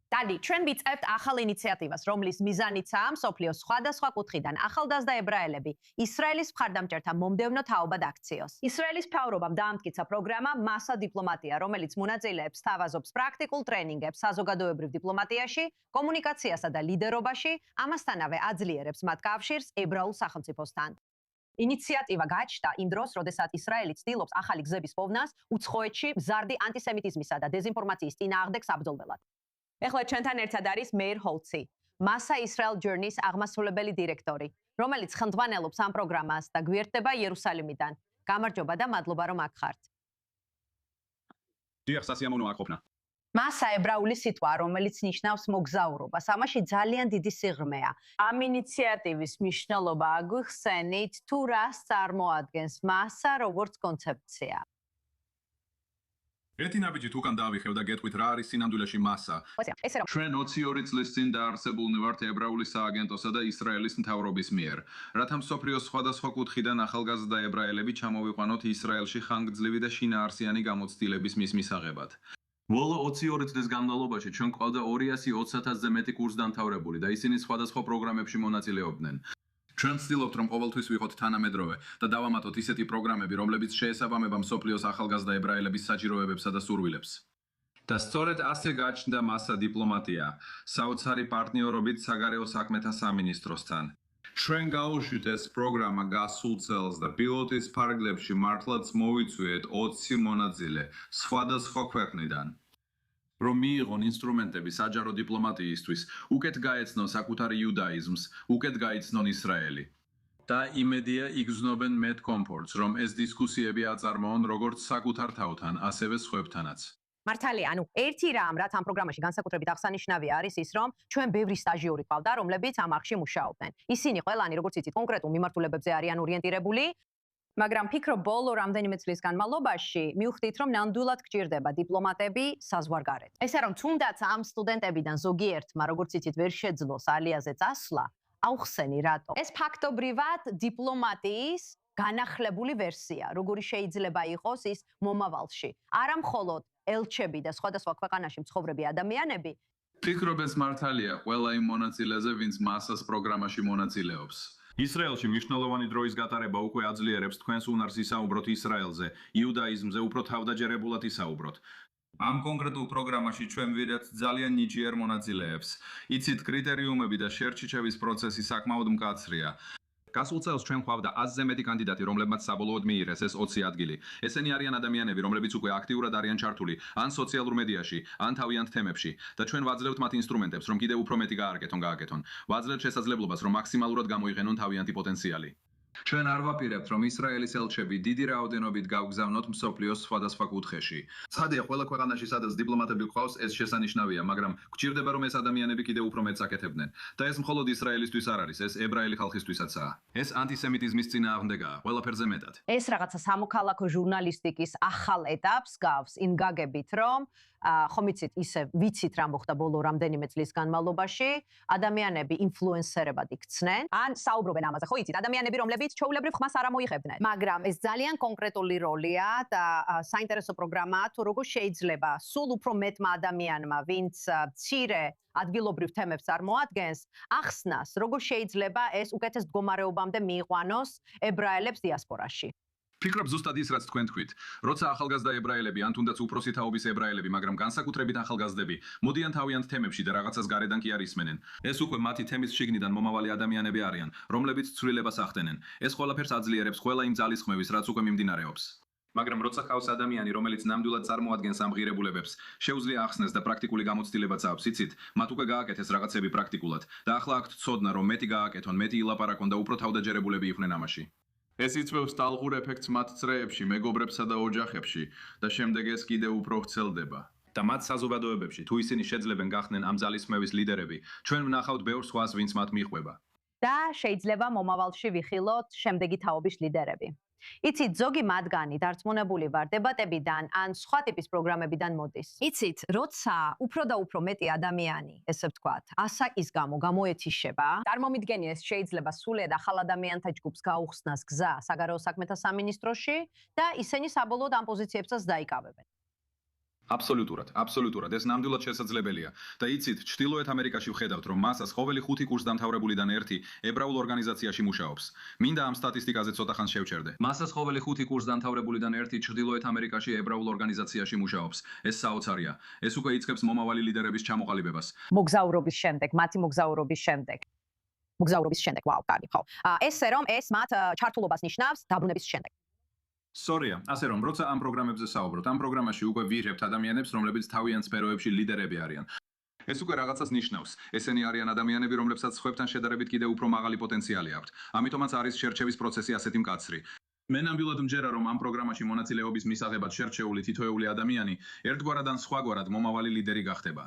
Dani, ჩვენ ვიწყებთ ახალ ინიციატივას, რომლის მიზანიცაა მსოფლიოს სხვადასხვა კუთხიდან ახალგაზრდა ებრაელები ისრაელის მხარდამჭერთა მომდევნო თაობად აქციოს. ისრაელის მთავრობამ დაამტკიცა პროგრამა მასა დიპლომატია, რომელიც მონაწილეებს თავაზობს პრაქტიკულ ტრენინგებს საზოგადოებრივ დიპლომატიაში, კომუნიკაციასა და ლიდერობაში, ამასთანავე აძლიერებს მათ კავშირს ებრაულ სახელმწიფოსთან. ინიციატივა გაჩნდა იმ დროს, როდესაც ისრაელი ცდილობს ახალი გზების პოვნას უცხოეთში მზარდი ანტისემიტიზმისა და დეზინფორმაციის წინააღმდეგ საბრძოლველად. ეხლა ჩვენთან ერთად არის მეირ ჰოლცი, მასა ისრაელ ჯორნის აღმასრულებელი დირექტორი, რომელიც ხელმძღვანელობს ამ პროგრამას და გვერდება იერუსალიმიდან. გამარჯობა და მადლობა, რომ აქ ხართ. დიახ, სასიამოვნოა აქ ყოფნა. მასა ებრაული სიტყვა, რომელიც ნიშნავს მოგზაურობას, ამაში ძალიან დიდი სიღრმეა. ამ ინიციატივის მნიშვნელობა აგვიხსენით, თუ რას წარმოადგენს მასა როგორც კონცეფცია. ერთი ნაბიჯით უკან დავიხევ და გეტყვით რა არის სინამდვილეში მასა. ჩვენ 22 წლის წინ დაარსებულნი ვართ ებრაული სააგენტოსა და ისრაელის მთავრობის მიერ. რათა მსოფლიოს სხვადასხვა კუთხიდან ახალგაზრდა ებრაელები ჩამოვიყვანოთ ისრაელში ხანგრძლივი და შინაარსიანი გამოცდილების მის მისაღებად. ბოლო 22 წლის განმავლობაში ჩვენ ყავდა 220,000-ზე მეტი კურსდამთავრებული და ისინი სხვადასხვა პროგრამებში მონაწილეობდნენ. ჩვენ ვცდილობთ, რომ ყოველთვის ვიყოთ თანამედროვე და დავამატოთ ისეთი პროგრამები, რომლებიც შეესაბამება მსოფლიოს ახალგაზრდა ებრაელების საჭიროებებსა და სურვილებს. და სწორედ ასე გაჩნდა მასა დიპლომატია, საოცარი პარტნიორობით საგარეო საქმეთა სამინისტროსთან. ჩვენ გავუშვით ეს პროგრამა გასულ წელს და პილოტის ფარგლებში მართლაც მოვიწვიეთ 20 მონაწილე სხვადასხვა ქვეყნიდან. რომ მიიღონ ინსტრუმენტები საჯარო დიპლომატიისთვის, უკეთ გაეცნონ საკუთარი იუდაიზმს, უკეთ გაიცნონ ისრაელი. და იმედია იგრძნობენ მეტ კომფორტს, რომ ეს დისკუსიები აწარმოონ როგორც საკუთარ თავთან, ასევე სხვებთანაც. მართალია, ერთი რამ, რაც ამ პროგრამაში განსაკუთრებით აღსანიშნავია, არის ის, რომ ჩვენ ბევრი სტაჟიორი ყავდა, რომლებიც ამ არხში მუშაობდნენ. ისინი ყველანი, როგორც იცით, კონკრეტულ მიმართულებებზე არიან ორიენტირებული. მაგრამ ფიქრობ, ბოლო რამდენიმე წლის განმავლობაში მივხვდით, რომ ნამდვილად გჭირდება დიპლომატები საზღვარგარეთ. ესე რომ თუნდაც ამ სტუდენტებიდან ზოგიერთმა, როგორც იცით, ვერ შეძლოს ალიაზე წასვლა, აუხსენი რატო. ეს ფაქტობრივად დიპლომატიის განახლებული ვერსია, როგორი შეიძლება იყოს ის მომავალში. არა მხოლოდ ელჩები და სხვადასხვა ქვეყანაში მცხოვრები ადამიანები. ფიქრობ, ეს მართალია ყველა იმ მონაწილეზე, ვინც მასას პროგრამაში მონაწილეობს. ისრაელში მნიშვნელოვანი დროის გატარება უკვე აძლიერებს თქვენს უნარს ისაუბროთ ისრაელზე, იუდაიზმზე უფრო თავდაჯერებულად ისაუბროთ. ამ კონკრეტულ პროგრამაში ჩვენ ვიღებთ ძალიან ნიჭიერ მონაწილეებს. იცით, კრიტერიუმები და შერჩიჩევის პროცესი საკმაოდ მკაცრია. გასულ წელს ჩვენ ხვავდა 100-ზე მეტი კანდიდატი, რომლებმაც საბოლოოდ მიიღეს ეს 20 ადგილი. ესენი არიან ადამიანები, რომლებიც უკვე აქტიურად არიან ჩართული ან სოციალურ მედიაში, ან თავიანთ თემებში და ჩვენ ვაძლევთ მათ ინსტრუმენტებს, რომ კიდევ უფრო მეტი გააკეთონ. ვაძლევთ შესაძლებლობას, რომ მაქსიმალურად გამოიყენონ თავიანთი პოტენციალი. ჩვენ არ ვაპირებთ, რომ ისრაელის ელჩები დიდი რაოდენობით გავგზავნოთ მსოფლიოს სხვადასხვა კუთხეში. ცხადია, ყველა ქვეყანაში, სადაც დიპლომატები გვყავს, ეს შესანიშნავია, მაგრამ გვჭირდება, რომ ეს ადამიანები კიდევ უფრო მეტს აკეთებდნენ. და ეს მხოლოდ ისრაელისთვის არ არის, ეს ებრაელი ხალხისთვისაც-აა. ეს ანტისემიტიზმის წინააღმდეგაა, ყველაფერზე მეტად. ეს რაღაცა სამოქალაქო ჟურნალისტიკის ახალ ეტაპს გავს, იმ გაგებით, რომ ხომ იცით, ისე ვიცით რა მოხდა ბოლო რამდენიმე წლის განმავლობაში, ადამიანები ინფლუენსერებად იქცნენ, ან საუბრობენ ამაზე, ხო იცით, ადამიანები, რომლებიც ჩვეულებრივ ხმას არ ამოიღებდნენ. მაგრამ ეს ძალიან კონკრეტული როლია და საინტერესო პროგრამაა, თუ როგორ შეიძლება სულ უფრო მეტმა ადამიანმა, ვინც მცირე ადგილობრივ თემებს წარმოადგენს, ახსნას, როგორ შეიძლება ეს უკეთეს მდგომარეობამდე მიიყვანოს ებრაელებს დიასპორაში. ფიქრობ ზუსტად ის, რაც თქვენ თქვით. როცა ახალგაზრდა ებრაელები ან თუნდაც უფროსი თაობის ებრაელები, მაგრამ განსაკუთრებით ახალგაზრდები, მოდიან თავიანთ თემებში და რაღაცას გარედან კი არ ისმენენ. ეს უკვე მათი თემის შიგნიდან მომავალი ადამიანები არიან, რომლებიც ცვლილებას ახდენენ. ეს ყველაფერს აძლიერებს ყველა იმ ძალისხმევის, რაც უკვე მიმდინარეობს. მაგრამ როცა ხავს ადამიანი, რომელიც ნამდვილად წარმოადგენს ამ ღირებულებებს, შეუძლია ახსნეს და პრაქტიკული გამოცდილებაც აქვს, იცით, მათ უკვე გააკეთეს რაღაცები პრაქტიკულად და ახლა აქვთ ცოდნა, რომ მეტი გააკეთონ, მეტი ილაპარაკონ და უფრო თავდაჯერებულები იყვნენ ამაში. ეს იწვევს ტალღურ ეფექტს მათ წრეებში, მეგობრებსა და ოჯახებში და შემდეგ ეს კიდევ უფრო ვრცელდება. და მათ საზოგადოებებში, თუ ისინი შეძლებენ გახდნენ ამ ძალისხმევის ლიდერები, ჩვენ ვნახავთ ბევრ სხვას, ვინც მათ მიჰყვება. და შეიძლება მომავალში ვიხილოთ შემდეგი თაობის ლიდერები. იცით, ზოგი მათგანი დარწმუნებული ვარ დებატებიდან ან სხვა ტიპის პროგრამებიდან მოდის. იცით, როცა უფრო და უფრო მეტი ადამიანი, ესე ვთქვათ, ასაკის გამო გამოეთიშება, წარმომიდგენია ეს შეიძლება სულად ახალ ადამიანთა ჯგუფს გაუხსნას გზა საგარეო საქმეთა სამინისტროში და ისინი საბოლოოდ ამ პოზიციებსაც დაიკავებენ. აბსოლუტურად, ეს ნამდვილად შესაძლებელია. და იცით, ჩრდილოეთ ამერიკაში ვხედავთ, რომ მასას ყოველი 5 კურსდამთავრებულიდან ერთი ებრაულ ორგანიზაციაში მუშაობს. მინდა ამ სტატისტიკაზე ცოტა ხანს შევჩერდე. მასას ყოველი 5 კურსდამთავრებულიდან ერთი ჩრდილოეთ ამერიკაში ებრაულ ორგანიზაციაში მუშაობს. ეს საოცარია. ეს უკვე იწყებს მომავალი ლიდერების ჩამოყალიბებას. მოგზაურობის შემდეგ, მათი მოგზაურობის შემდეგ. ვაუ, კარგი, ხო. ესე რომ ეს მათ ჩართულობას ნიშნავს დაბრუნების შემდეგ. სწორია, ასე რომ, როცა ამ პროგრამებზე საუბრობთ, ამ პროგრამაში უკვე ვიღებთ ადამიანებს, რომლებიც თავიანთ სფეროებში ლიდერები არიან. ეს უკვე რაღაცას ნიშნავს. ესენი არიან ადამიანები, რომლებსაც სხვებთან შედარებით კიდევ უფრო მაღალი პოტენციალი აქვთ. ამიტომაც არის შერჩევის პროცესი ასეთი მკაცრი. მე ნამდვილად მჯერა, რომ ამ პროგრამაში მონაწილეობის მისაღებად შერჩეული თითოეული ადამიანი ერთგვარად ან სხვაგვარად მომავალი ლიდერი გახდება.